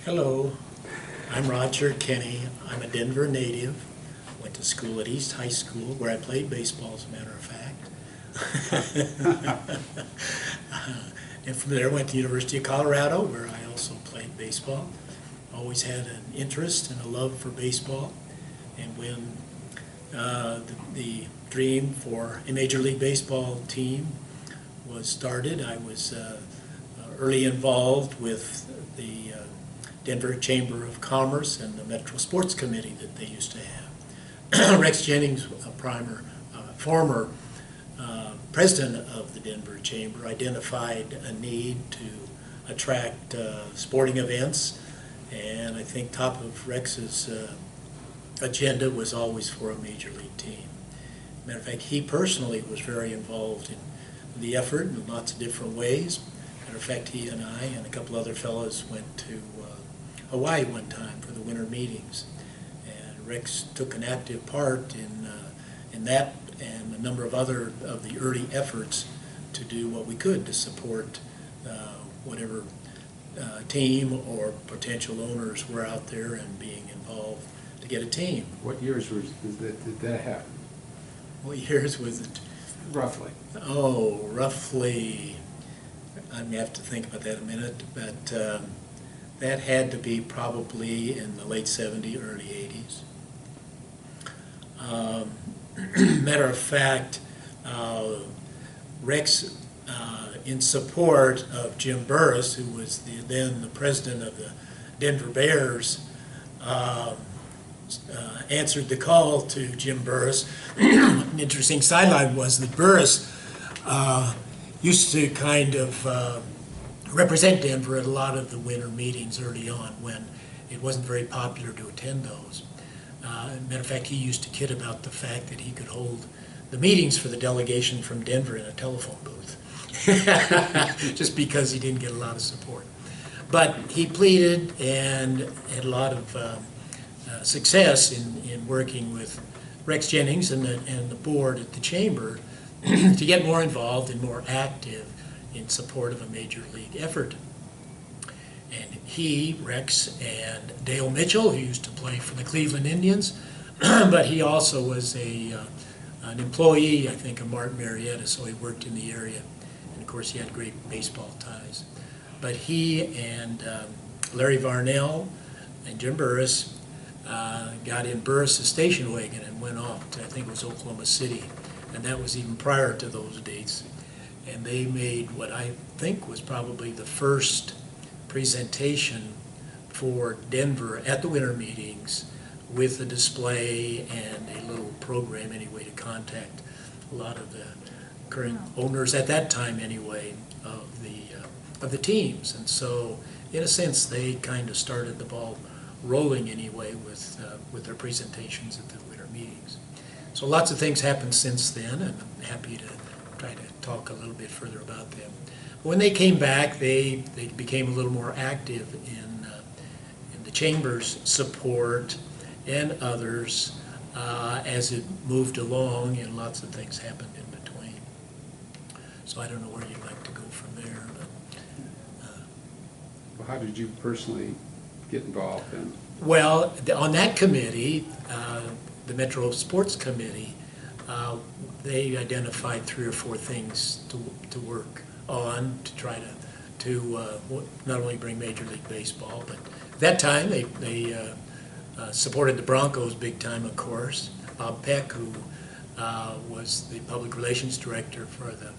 Hello, I'm Roger Kinney. I'm a Denver native. Went to school at East High School where I played baseball, as a matter of fact. And from there went to the University of Colorado where I also played baseball. Always had an interest and a love for baseball. And when the dream for a Major League Baseball team was started, I was early involved with the Denver Chamber of Commerce and the Metro Sports Committee that they used to have. Rex Jennings, former president of the Denver Chamber, identified a need to attract sporting events, and I think top of Rex's agenda was always for a major league team. Matter of fact, he personally was very involved in the effort in lots of different ways. Matter of fact, he and I and a couple other fellows went to Hawaii one time for the winter meetings, and Rex took an active part in that and a number of other of the early efforts to do what we could to support whatever team or potential owners were out there and being involved to get a team. What years did that happen? What years was it? Roughly. Oh, roughly, I'm going to have to think about that a minute, but that had to be probably in the late 70s, early 80s. Matter of fact, Rex, in support of Jim Burris, who was then the president of the Denver Bears, answered the call to Jim Burris. An interesting sideline was that Burris used to kind of represent Denver at a lot of the winter meetings early on when it wasn't very popular to attend those. Matter of fact, he used to kid about the fact that he could hold the meetings for the delegation from Denver in a telephone booth, just because he didn't get a lot of support. But he pleaded and had a lot of success in working with Rex Jennings and the board at the chamber to get more involved and more active in support of a major league effort. And he, Rex, and Dale Mitchell, who used to play for the Cleveland Indians, but he also was an employee, I think, of Martin Marietta, so he worked in the area. And of course, he had great baseball ties. But he and Larry Varnell and Jim Burris got in Burris' station wagon and went off to, I think it was Oklahoma City, and that was even prior to those dates. And they made what I think was probably the first presentation for Denver at the winter meetings with a display and a little program anyway to contact a lot of the current owners at that time anyway of the teams. And so in a sense they kind of started the ball rolling anyway with their presentations at the winter meetings. So lots of things happened since then, and I'm happy to try to talk a little bit further about them. When they came back, they became a little more active in the chamber's support and others as it moved along, and lots of things happened in between. So I don't know where you'd like to go from there. But, Well, how did you personally get involved then? well, on that committee, the Metro Sports Committee, they identified 3 or 4 things to work on to try to not only bring Major League Baseball, but at that time they supported the Broncos big time, of course. Bob Peck, who was the public relations director for the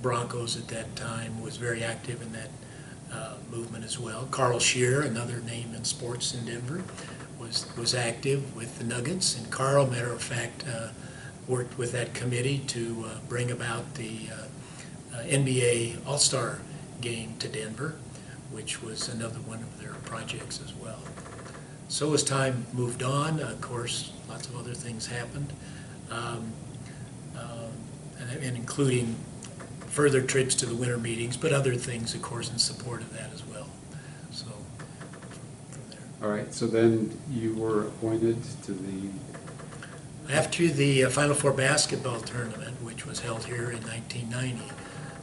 Broncos at that time, was very active in that movement as well. Carl Scheer, another name in sports in Denver, was active with the Nuggets, and Carl, matter of fact, worked with that committee to bring about the NBA All-Star game to Denver, which was another one of their projects as well. So as time moved on, of course, lots of other things happened, and including further trips to the winter meetings, but other things, of course, in support of that as well. So from there. All right, so then you were appointed to the... After the Final Four basketball tournament, which was held here in 1990,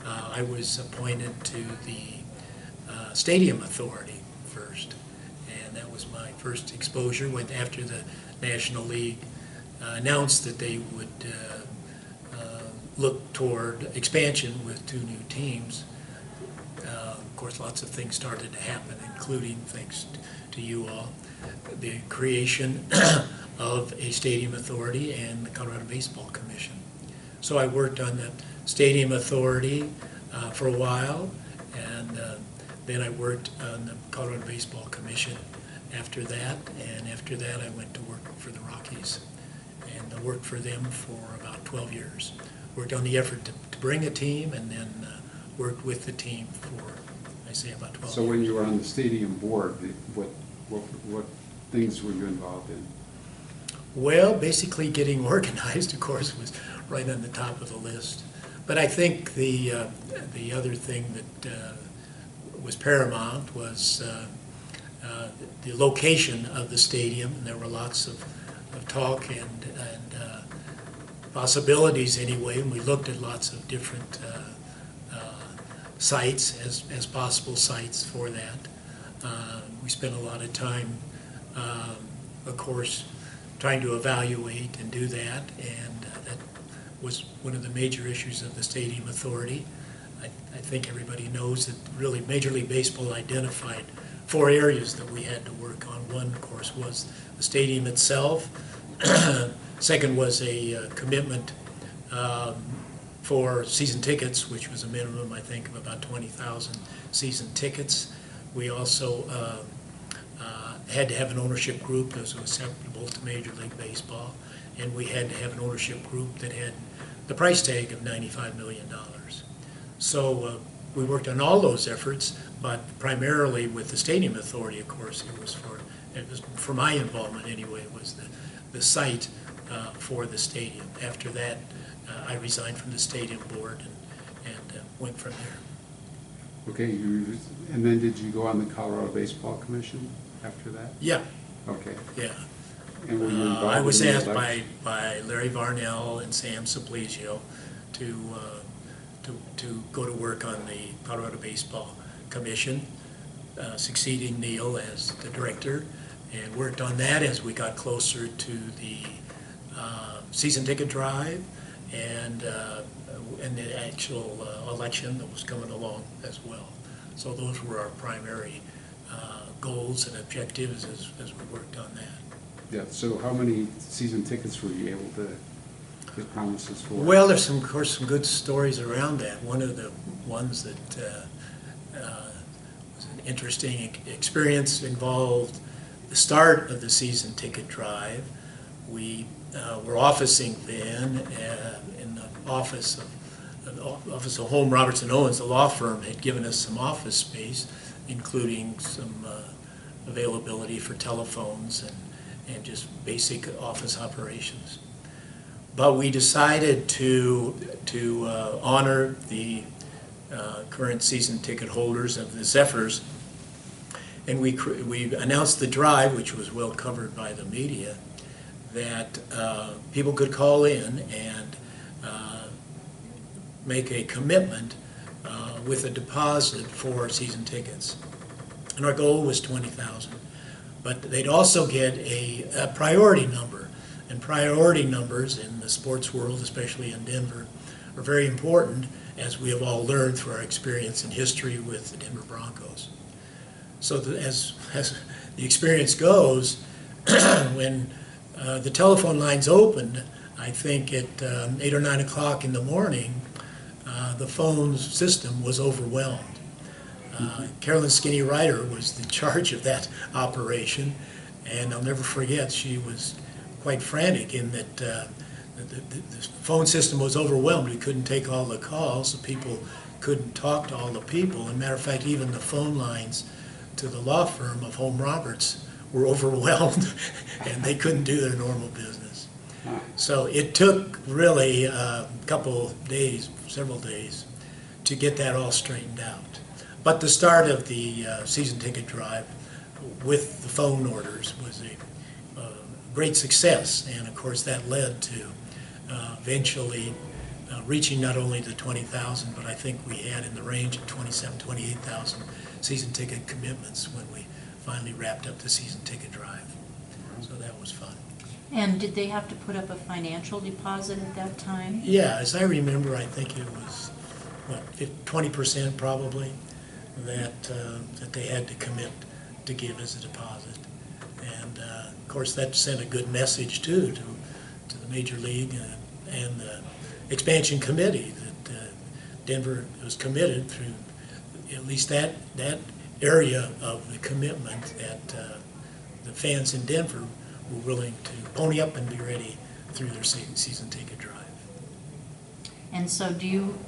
I was appointed to the Stadium Authority first, and that was my first exposure. Went after the National League announced that they would look toward expansion with 2 new teams. Of course, lots of things started to happen, including, thanks to you all, the creation of a stadium authority and the Colorado Baseball Commission. So I worked on the stadium authority for a while, and then I worked on the Colorado Baseball Commission after that, and after that I went to work for the Rockies, and I worked for them for about 12 years. Worked on the effort to bring a team, and then worked with the team for, I say, about 12 So years. when you were on the stadium board, what things were you involved in? Well, basically getting organized, of course, was right on the top of the list. But I think the other thing that was paramount was the location of the stadium. And there were lots of talk and possibilities anyway, and we looked at lots of different sites as possible sites for that. We spent a lot of time, of course, trying to evaluate and do that, and that was one of the major issues of the Stadium Authority. I think everybody knows that really Major League Baseball identified 4 areas that we had to work on. One, of course, was the stadium itself. Second was a commitment for season tickets, which was a minimum, I think, of about 20,000 season tickets. We also had to have an ownership group that was acceptable to Major League Baseball, and we had to have an ownership group that had the price tag of $95 million. So we worked on all those efforts, but primarily with the Stadium Authority, of course, it was for my involvement anyway, it was the site for the stadium. After that, I resigned from the stadium board and went from there. Okay, and then did you go on the Colorado Baseball Commission after that? Yeah, Okay. yeah. And were you involved I was in the asked election? by Larry Varnell and Sam Simplicio to go to work on the Colorado Baseball Commission, succeeding Neil as the director, and worked on that as we got closer to the season ticket drive and the actual election that was coming along as well. So those were our primary goals and objectives as we worked on that. Yeah, so how many season tickets were you able to get promises for? Well, there's of course some good stories around that. One of the ones that was an interesting experience involved the start of the season ticket drive. We were officing then in the office of Holm, Robertson Owens. The law firm had given us some office space, including some availability for telephones and just basic office operations. But we decided to honor the current season ticket holders of the Zephyrs, and we announced the drive, which was well covered by the media, that people could call in and make a commitment with a deposit for season tickets. And our goal was 20,000. But they'd also get a priority number. And priority numbers in the sports world, especially in Denver, are very important, as we have all learned through our experience in history with the Denver Broncos. So as the experience goes, when the telephone lines opened, I think at 8 or 9 o'clock in the morning, the phone system was overwhelmed. Carolyn Kinney Ryder was in charge of that operation, and I'll never forget, she was quite frantic in that the phone system was overwhelmed. We couldn't take all the calls, so people couldn't talk to all the people. As a matter of fact, even the phone lines to the law firm of Holm Roberts were overwhelmed, and they couldn't do their normal business. So it took really a couple days, several days, to get that all straightened out. But the start of the season ticket drive with the phone orders was a great success, and of course that led to eventually reaching not only the 20,000, but I think we had in the range of 27,000, 28,000 season ticket commitments when we finally wrapped up the season ticket drive. So that was fun. And did they have to put up a financial deposit at that time? Yeah, as I remember, I think it was, what, 20% probably, that they had to commit to give as a deposit. And of course, that sent a good message too to the Major League and the expansion committee that Denver was committed through at least that area of the commitment that the fans in Denver were willing to pony up and be ready through their season ticket drive. And so do you,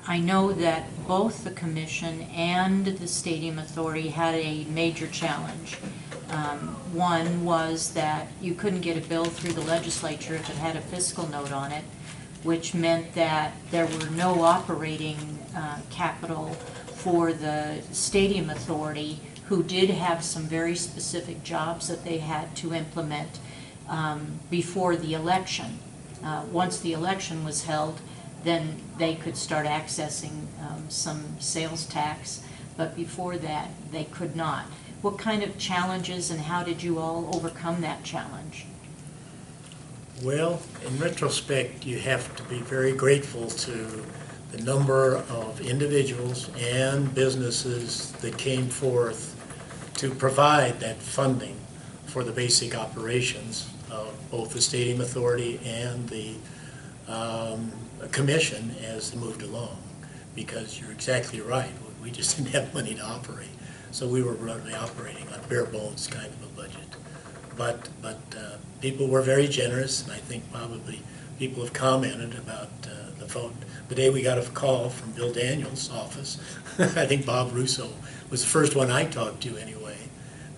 I know that both the commission and the stadium authority had a major challenge. One was that you couldn't get a bill through the legislature if it had a fiscal note on it, which meant that there were no operating capital for the stadium authority, who did have some very specific jobs that they had to implement before the election. Once the election was held, then they could start accessing some sales tax, but before that, they could not. What kind of challenges and how did you all overcome that challenge? Well, in retrospect, you have to be very grateful to the number of individuals and businesses that came forth to provide that funding for the basic operations of both the Stadium Authority and the commission as they moved along. Because you're exactly right, we just didn't have money to operate. So we were really operating on bare bones kind of a budget. But people were very generous, and I think probably people have commented about the phone. The day we got a call from Bill Daniels' office, I think Bob Russo was the first one I talked to anyway,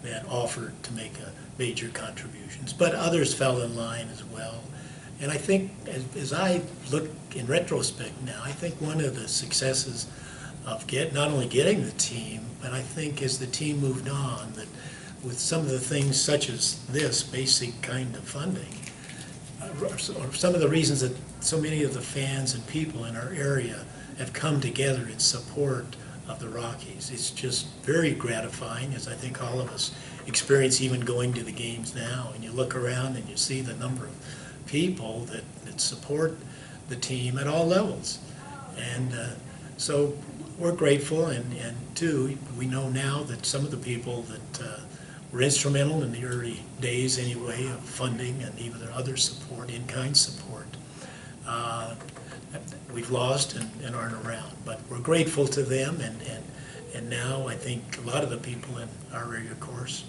that offered to make major contributions. But others fell in line as well. And I think as I look in retrospect now, I think one of the successes of not only getting the team, but I think as the team moved on, that with some of the things such as this basic kind of funding, or some of the reasons that so many of the fans and people in our area have come together in support of the Rockies. It's just very gratifying, as I think all of us experience even going to the games now. And you look around and you see the number of people that support the team at all levels. And so we're grateful, and too, we know now that some of the people that were instrumental in the early days anyway of funding and even other support, in-kind support, we've lost and aren't around. But we're grateful to them, and now I think a lot of the people in our area, of course,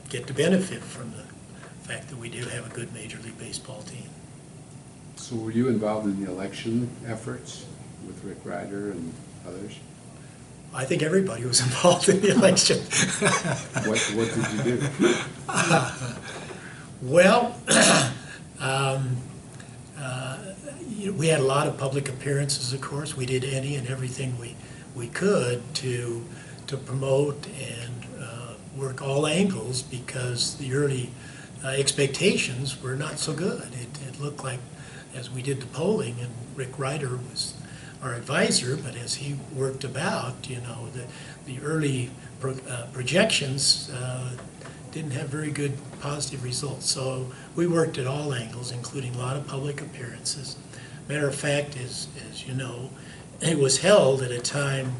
get to benefit from the fact that we do have a good Major League Baseball team. So were you involved in the election efforts with Rick Ryder and others? I think everybody was involved in the election. What did you do? Well, we had a lot of public appearances, of course. We did any and everything we could to promote and work all angles, because the early expectations were not so good. It looked like, as we did the polling, and Rick Ryder was our advisor, but as he worked about, the early projections didn't have very good positive results. So we worked at all angles, including a lot of public appearances. Matter of fact, as you know, it was held at a time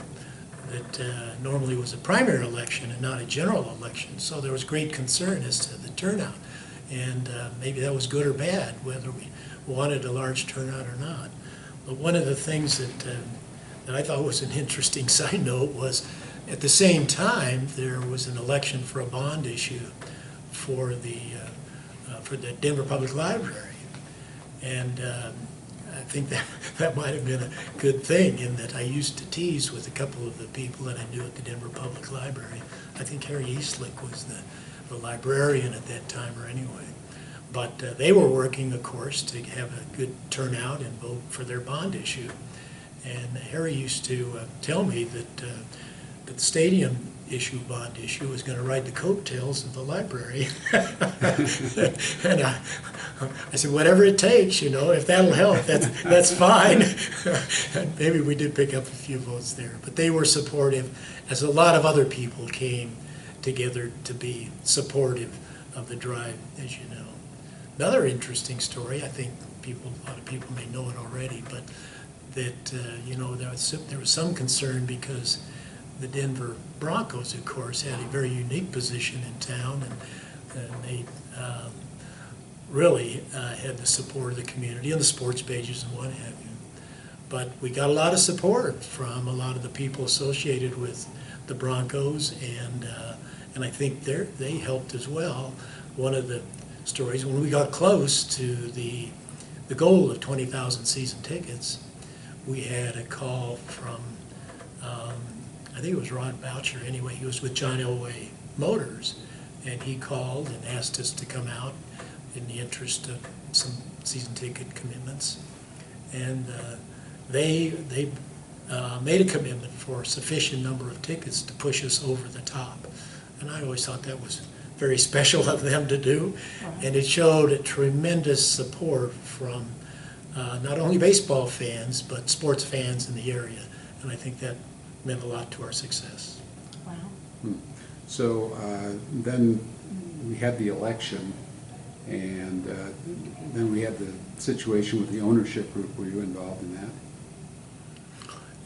that normally was a primary election and not a general election. So there was great concern as to the turnout. And maybe that was good or bad, whether we wanted a large turnout or not. But one of the things that I thought was an interesting side note was, at the same time, there was an election for a bond issue for the Denver Public Library. And I think that might have been a good thing, in that I used to tease with a couple of the people that I knew at the Denver Public Library. I think Harry Eastlick was the librarian at that time, or anyway. But they were working, of course, to have a good turnout and vote for their bond issue. And Harry used to tell me that the stadium bond issue, was going to ride the coattails of the library. And I said, whatever it takes, if that'll help, that's fine. And maybe we did pick up a few votes there, but they were supportive, as a lot of other people came together to be supportive of the drive, as you know. Another interesting story, I think a lot of people may know it already, but that, there was some concern because the Denver Broncos, of course, had a very unique position in town, and they really had the support of the community and the sports pages and what have you. But we got a lot of support from a lot of the people associated with the Broncos, and I think they helped as well. One of the stories, when we got close to the goal of 20,000 season tickets, we had a call from, I think it was Rod Boucher anyway, he was with John Elway Motors, and he called and asked us to come out in the interest of some season ticket commitments. And they made a commitment for a sufficient number of tickets to push us over the top. And I always thought that was very special of them to do. And it showed a tremendous support from not only baseball fans, but sports fans in the area. And I think that meant a lot to our success. Wow. So then we had the election, and then we had the situation with the ownership group. Were you involved in that?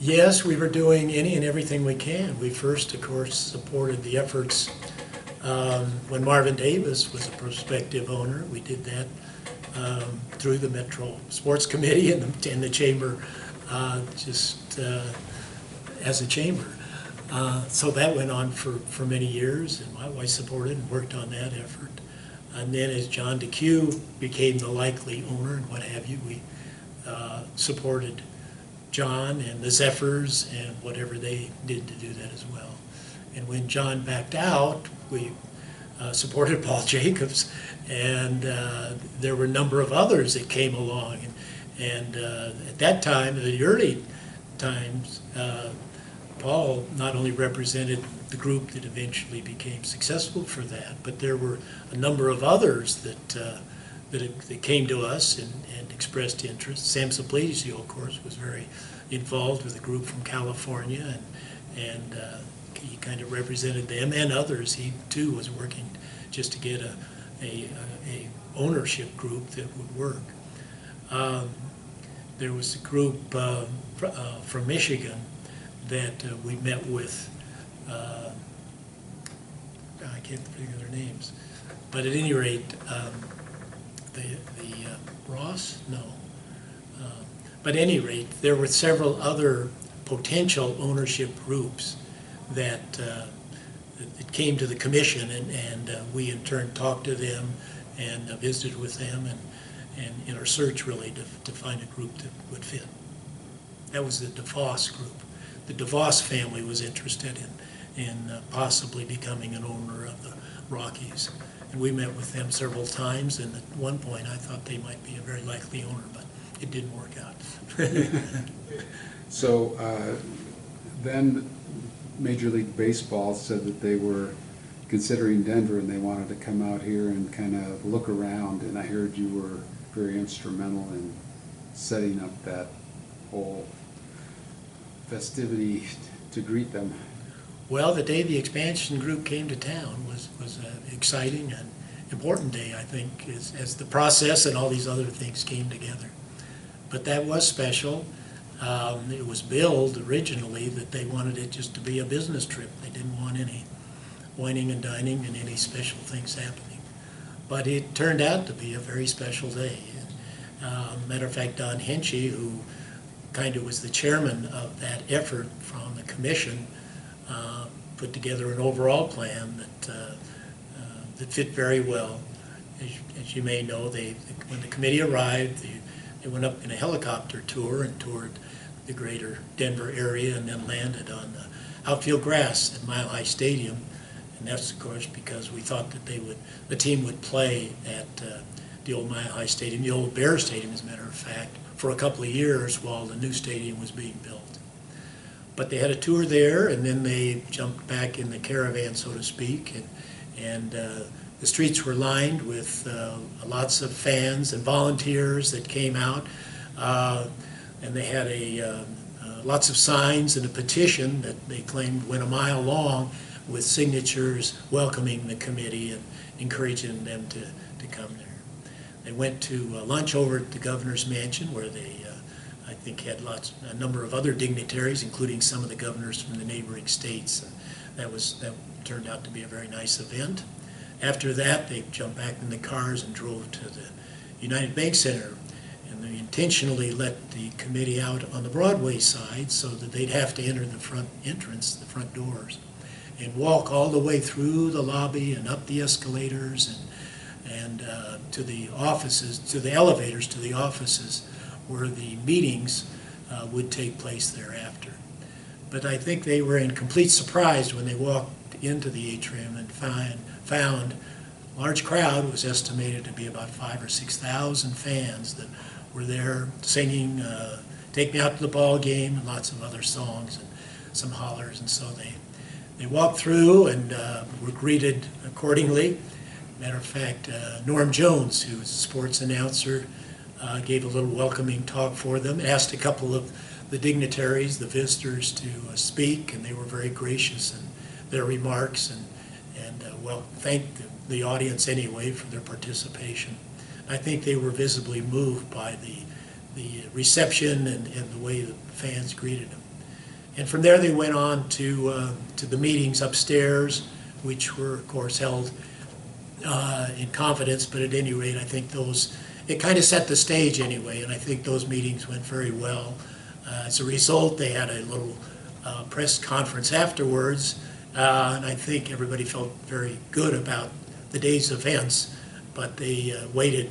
Yes, we were doing any and everything we can. We first, of course, supported the efforts when Marvin Davis was a prospective owner. We did that through the Metro Sports Committee and the Chamber, as a chamber. So that went on for many years, and my wife supported and worked on that effort. And then as John DeCue became the likely owner and what have you, we supported John and the Zephyrs and whatever they did to do that as well. And when John backed out, we supported Paul Jacobs, and there were a number of others that came along. And at that time, in the early times, Paul not only represented the group that eventually became successful for that, but there were a number of others that came to us and expressed interest. Sam Simplicio, of course, was very involved with a group from California, and he kind of represented them and others. He too was working just to get a ownership group that would work. There was a group from Michigan that we met with. I can't think of their names, but at any rate, the Ross? No. But at any rate, there were several other potential ownership groups that came to the commission, and we in turn talked to them and visited with them, and in our search really to find a group that would fit. That was the DeVos group. The DeVos family was interested in possibly becoming an owner of the Rockies. And we met with them several times, and at one point I thought they might be a very likely owner, but it didn't work out. So then Major League Baseball said that they were considering Denver and they wanted to come out here and kind of look around, and I heard you were very instrumental in setting up that whole festivity to greet them. Well, the day the expansion group came to town was an exciting and important day, I think, as the process and all these other things came together. But that was special. It was billed originally that they wanted it just to be a business trip. They didn't want any wining and dining and any special things happening. But it turned out to be a very special day. Matter of fact, Don Henchy, who kind of was the chairman of that effort from the commission, put together an overall plan that fit very well. As you may know, when the committee arrived, they went up in a helicopter tour and toured the greater Denver area and then landed on the outfield grass at Mile High Stadium. And that's, of course, because we thought that the team would play at the old Mile High Stadium, the old Bear Stadium, as a matter of fact, for a couple of years while the new stadium was being built. But they had a tour there, and then they jumped back in the caravan, so to speak, and the streets were lined with lots of fans and volunteers that came out, and they had lots of signs and a petition that they claimed went a mile long with signatures welcoming the committee and encouraging them to come there. They went to lunch over at the governor's mansion, where they, I think, had a number of other dignitaries, including some of the governors from the neighboring states. And that turned out to be a very nice event. After that, they jumped back in the cars and drove to the United Bank Center. And they intentionally let the committee out on the Broadway side so that they'd have to enter the front entrance, the front doors, and walk all the way through the lobby and up the escalators and to the offices, to the elevators, to the offices where the meetings would take place thereafter. But I think they were in complete surprise when they walked into the atrium and found a large crowd. Was estimated to be about 5,000 or 6,000 fans that were there singing "Take Me Out to the Ball Game" and lots of other songs and some hollers. And so they walked through and were greeted accordingly. Matter of fact, Norm Jones, who was a sports announcer, gave a little welcoming talk for them, asked a couple of the dignitaries, the visitors, to speak, and they were very gracious in their remarks and thanked the audience anyway for their participation. I think they were visibly moved by the reception and the way the fans greeted them. And from there they went on to the meetings upstairs, which were, of course, held in confidence, but at any rate, I think it kind of set the stage anyway, and I think those meetings went very well. As a result, they had a little press conference afterwards, and I think everybody felt very good about the day's events, but they waited,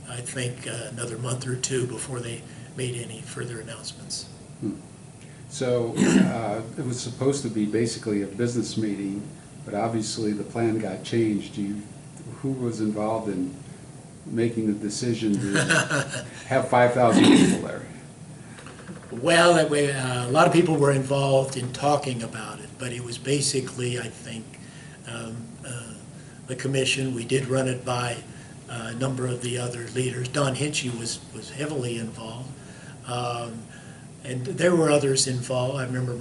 I think, another month or two before they made any further announcements. So it was supposed to be basically a business meeting, but obviously the plan got changed. Who was involved in making the decision to have 5,000 people there? Well, a lot of people were involved in talking about it, but it was basically, I think, the commission. We did run it by a number of the other leaders. Don Hinchy was heavily involved, and there were others involved. I remember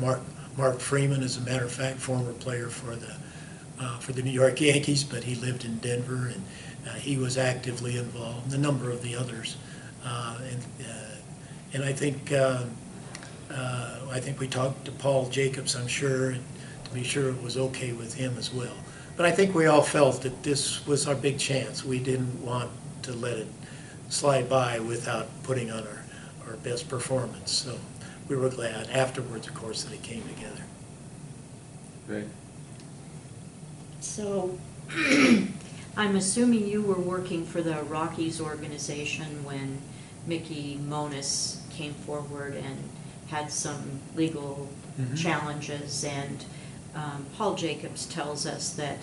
Mark Freeman, as a matter of fact, former player for the New York Yankees, but he lived in Denver, and he was actively involved. A number of the others, and I think we talked to Paul Jacobs, I'm sure, to be sure it was okay with him as well. But I think we all felt that this was our big chance. We didn't want to let it slide by without putting on our best performance. So we were glad afterwards, of course, that it came together. Great. So I'm assuming you were working for the Rockies organization when Mickey Monis came forward and had some legal challenges, and Paul Jacobs tells us that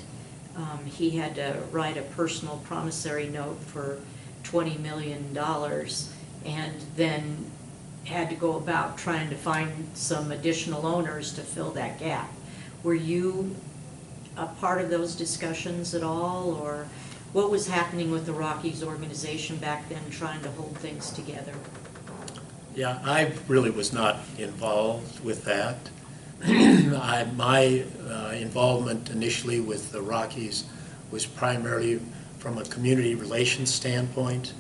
he had to write a personal promissory note for $20 million and then had to go about trying to find some additional owners to fill that gap. Were you a part of those discussions at all, or what was happening with the Rockies organization back then trying to hold things together? Yeah, I really was not involved with that. My involvement initially with the Rockies was primarily from a community relations standpoint,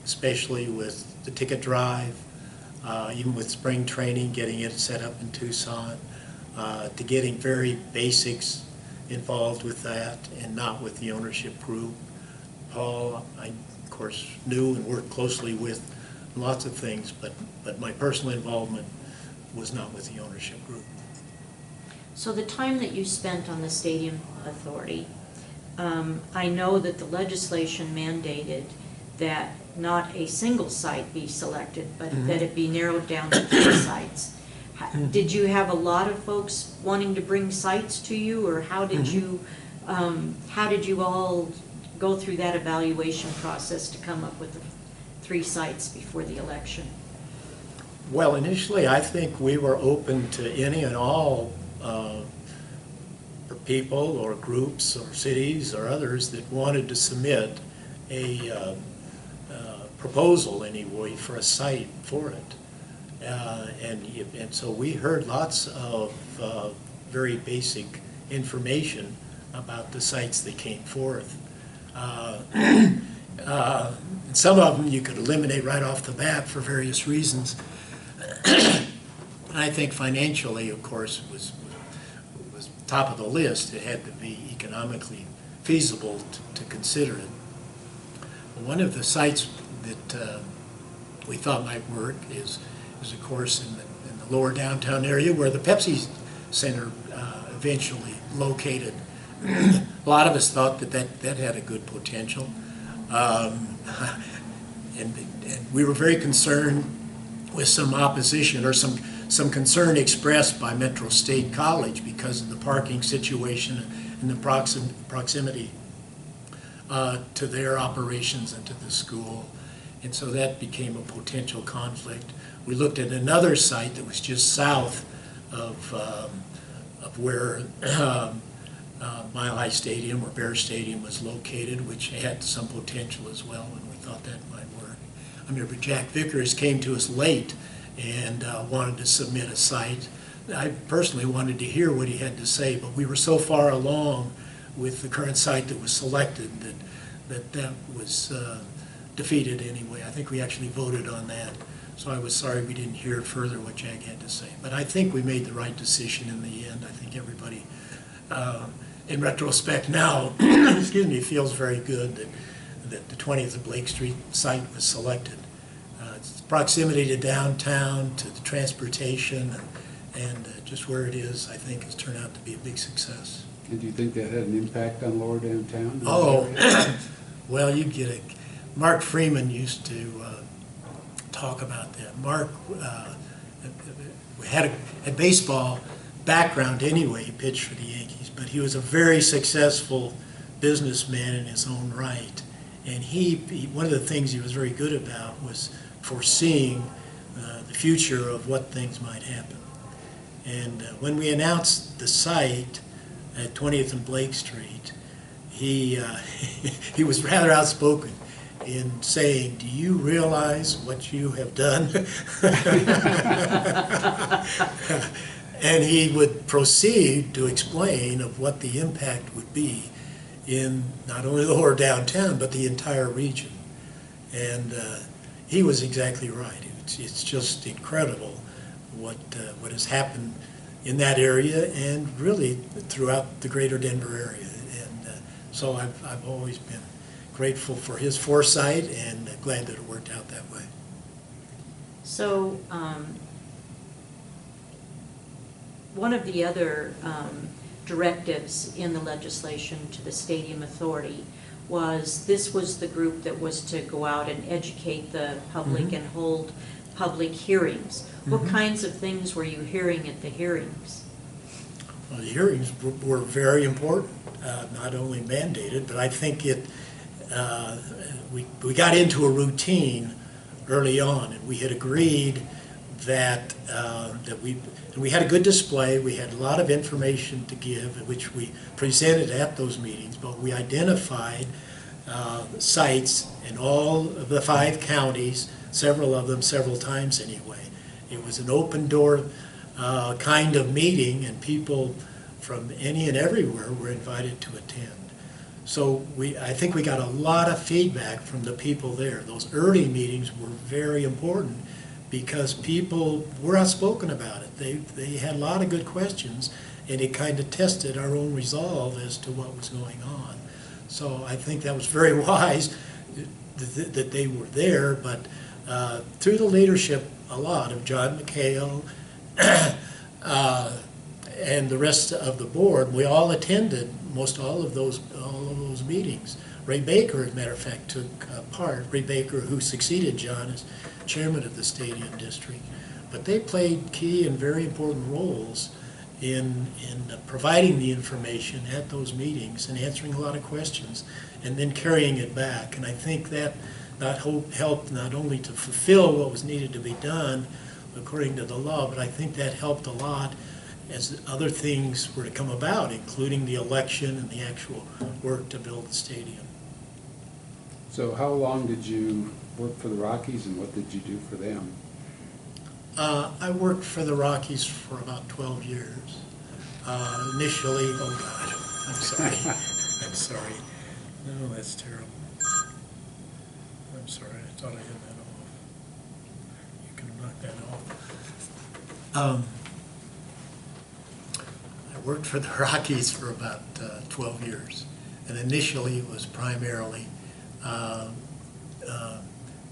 especially with the ticket drive, even with spring training, getting it set up in Tucson, to getting very basics involved with that and not with the ownership group. Paul, I of course knew and worked closely with lots of things, but my personal involvement was not with the ownership group. So the time that you spent on the stadium authority, I know that the legislation mandated that not a single site be selected, but that it be narrowed down to 3 sites. Did you have a lot of folks wanting to bring sites to you, or how did you all go through that evaluation process to come up with the 3 sites before the election? Well, initially, I think we were open to any and all people or groups or cities or others that wanted to submit a proposal anyway for a site for it. And so we heard lots of very basic information about the sites that came forth. Some of them you could eliminate right off the bat for various reasons. I think financially, of course, was top of the list. It had to be economically feasible to consider it. One of the sites that we thought might work is of course, in the lower downtown area where the Pepsi Center eventually located. A lot of us thought that had a good potential. And we were very concerned with some opposition or some concern expressed by Metro State College because of the parking situation and the proximity to their operations and to the school. And so that became a potential conflict. We looked at another site that was just south of where Mile High Stadium or Bear Stadium was located, which had some potential as well, and we thought that might work. I remember Jack Vickers came to us late and wanted to submit a site. I personally wanted to hear what he had to say, but we were so far along with the current site that was selected that was defeated anyway. I think we actually voted on that. So I was sorry we didn't hear further what Jack had to say. But I think we made the right decision in the end. I think everybody, in retrospect now, excuse me, feels very good that the 20th of Blake Street site was selected. Its proximity to downtown, to the transportation, and just where it is, I think, has turned out to be a big success. And do you think that had an impact on lower downtown? Oh, well, you get it. Mark Freeman used to talk about that. Mark had a baseball background anyway. He pitched for the Yankees, but he was a very successful businessman in his own right. And he one of the things he was very good about was foreseeing the future of what things might happen. And when we announced the site at 20th and Blake Street, he was rather outspoken in saying, "Do you realize what you have done?" And he would proceed to explain of what the impact would be in not only lower downtown, but the entire region. And he was exactly right. It's just incredible what has happened in that area and really throughout the greater Denver area. And so I've always been grateful for his foresight and glad that it worked out that way. So one of the other directives in the legislation to the Stadium Authority was this was the group that was to go out and educate the public and hold public hearings. What kinds of things were you hearing at the hearings? Well, the hearings were very important, not only mandated, but I think we got into a routine early on, and we had agreed that we had a good display. We had a lot of information to give, which we presented at those meetings, but we identified sites in all of the 5 counties, several of them several times anyway. It was an open door kind of meeting, and people from any and everywhere were invited to attend. So I think we got a lot of feedback from the people there. Those early meetings were very important because people were outspoken about it. They had a lot of good questions, and it kind of tested our own resolve as to what was going on. So I think that was very wise that they were there, but through the leadership a lot of John McHale and the rest of the board, we all attended most all of those meetings. Ray Baker, as a matter of fact, took part. Ray Baker, who succeeded John as chairman of the Stadium District. But they played key and very important roles in providing the information at those meetings and answering a lot of questions and then carrying it back. And I think that helped not only to fulfill what was needed to be done, according to the law, but I think that helped a lot as other things were to come about, including the election and the actual work to build the stadium. So how long did you work for the Rockies, and what did you do for them? I worked for the Rockies for about 12 years. Initially, oh God, I'm sorry. I'm sorry. No, that's terrible. I'm sorry, I thought I had that off. You can knock that off. I worked for the Rockies for about 12 years. And initially it was primarily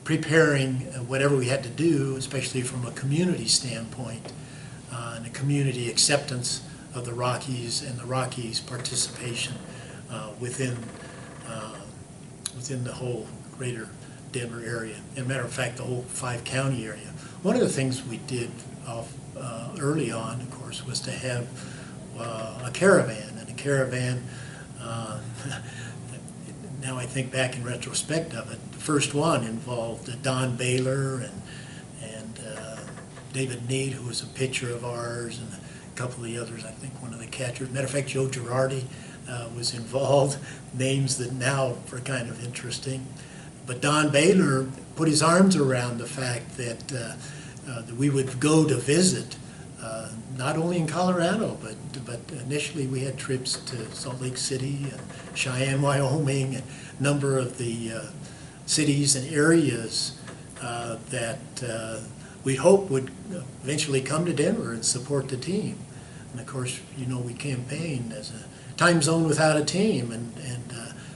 preparing whatever we had to do, especially from a community standpoint, and a community acceptance of the Rockies and the Rockies' participation within the whole greater Denver area. As a matter of fact, the whole 5-county area. One of the things we did early on, of course, was to have a caravan. And a caravan, now I think back in retrospect of it, the first one involved Don Baylor and David Need, who was a pitcher of ours, and a couple of the others, I think one of the catchers. Matter of fact, Joe Girardi was involved, names that now are kind of interesting. But Don Baylor put his arms around the fact that, that we would go to visit, not only in Colorado, but initially we had trips to Salt Lake City and Cheyenne, Wyoming, and a number of the cities and areas that we hope would eventually come to Denver and support the team. And of course, you know, we campaigned as a time zone without a team, and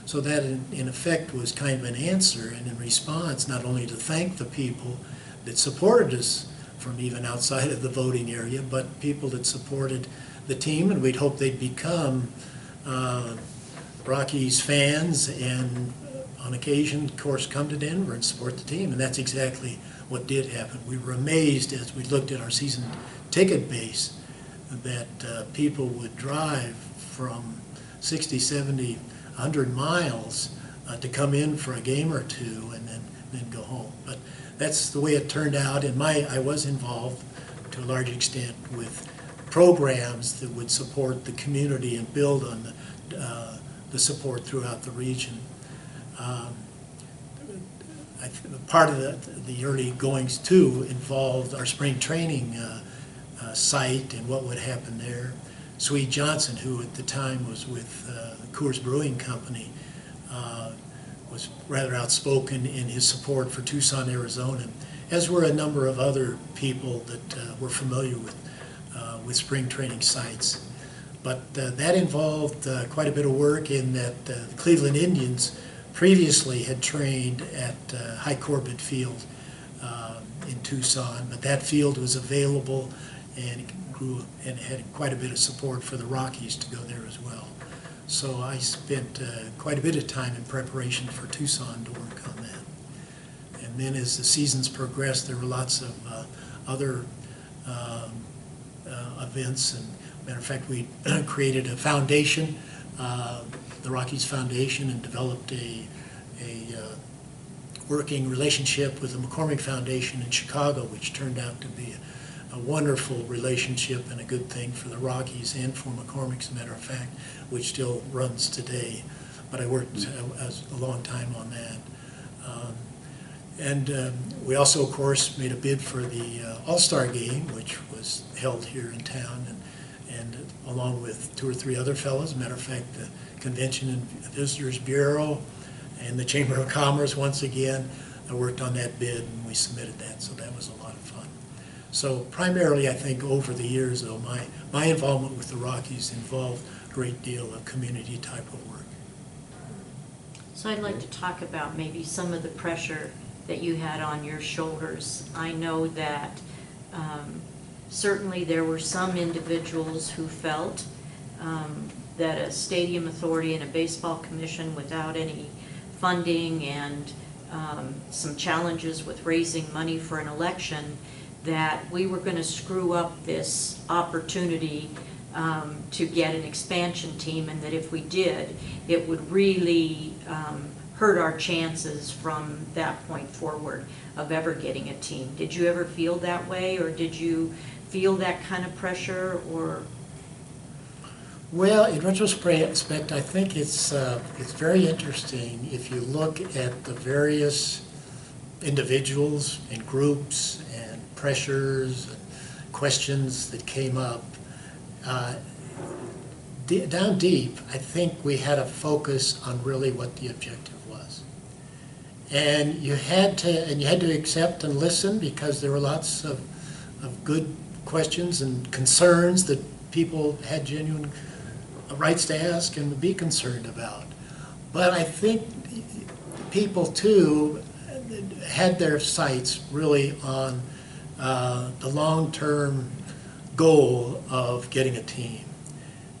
so that in effect was kind of an answer and in response, not only to thank the people that supported us from even outside of the voting area, but people that supported the team, and we'd hope they'd become Rockies fans and on occasion, of course, come to Denver and support the team. And that's exactly what did happen. We were amazed as we looked at our season ticket base that people would drive from 60, 70, 100 miles to come in for a game or two and then go home. But that's the way it turned out. And I was involved to a large extent with programs that would support the community and build on the support throughout the region. Part of the early goings too involved our spring training site and what would happen there. Swede Johnson, who at the time was with Coors Brewing Company, was rather outspoken in his support for Tucson, Arizona, as were a number of other people that were familiar with spring training sites. But that involved quite a bit of work in that the Cleveland Indians previously had trained at High Corbett Field in Tucson, but that field was available and grew and had quite a bit of support for the Rockies to go there as well. So I spent quite a bit of time in preparation for Tucson to work on that. And then as the seasons progressed, there were lots of other events. And matter of fact, we created a foundation, the Rockies Foundation, and developed a working relationship with the McCormick Foundation in Chicago, which turned out to be a wonderful relationship and a good thing for the Rockies and for McCormick, as a matter of fact, which still runs today. But I worked a long time on that. And we also, of course, made a bid for the All-Star Game, which was held here in town, and along with 2 or 3 other fellows. As a matter of fact, the Convention and Visitors Bureau and the Chamber of Commerce, once again, I worked on that bid and we submitted that, so that was a lot of fun. So primarily, I think over the years, though, my involvement with the Rockies involved a great deal of community type of work. So I'd like to talk about maybe some of the pressure that you had on your shoulders. I know that certainly there were some individuals who felt that a stadium authority and a baseball commission without any funding and some challenges with raising money for an election, that we were going to screw up this opportunity to get an expansion team, and that if we did, it would really hurt our chances from that point forward of ever getting a team. Did you ever feel that way, or did you feel that kind of pressure, or? Well, in retrospect, I think it's very interesting if you look at the various individuals and groups and pressures and questions that came up. Down deep, I think we had a focus on really what the objective was. And you had to accept and listen, because there were lots of good questions and concerns that people had genuine rights to ask and to be concerned about. But I think people too had their sights really on the long-term goal of getting a team.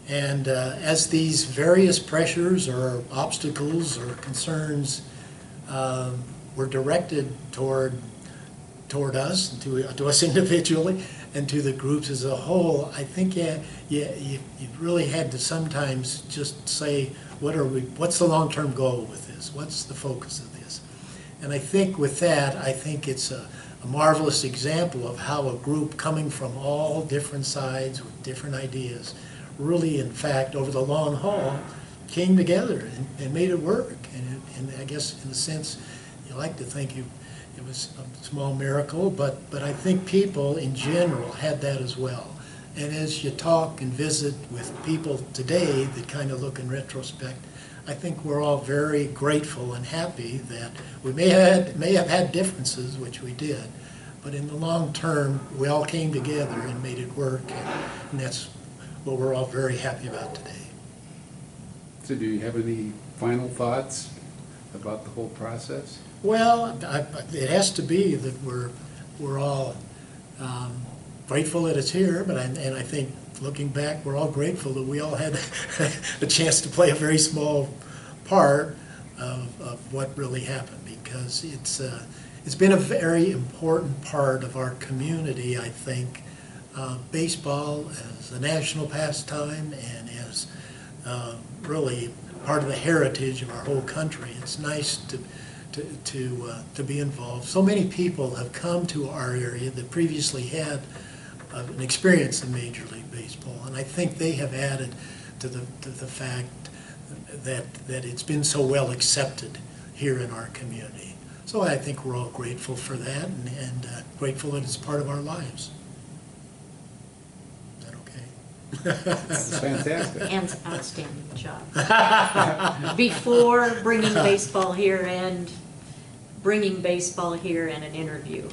And as these various pressures or obstacles or concerns were directed toward us, to us individually, and to the groups as a whole, I think you really had to sometimes just say, what's the long-term goal with this? What's the focus of this? And I think with that, I think it's a marvelous example of how a group coming from all different sides with different ideas really, in fact, over the long haul, came together and made it work. And I guess, in a sense, you like to think it was a small miracle, but I think people in general had that as well. And as you talk and visit with people today that kind of look in retrospect, I think we're all very grateful and happy that we may have had differences, which we did, but in the long term, we all came together and made it work, and that's what we're all very happy about today. So do you have any final thoughts about the whole process? Well, it has to be that we're all grateful that it's here, and I think looking back, we're all grateful that we all had a chance to play a very small part of what really happened, because it's been a very important part of our community, I think. Baseball as a national pastime and as really part of the heritage of our whole country. It's nice to be involved. So many people have come to our area that previously had an experience in Major League Baseball, and I think they have added to the fact that it's been so well accepted here in our community. So I think we're all grateful for that, and grateful that it's part of our lives. That's fantastic. And outstanding job. Before bringing baseball here and an interview.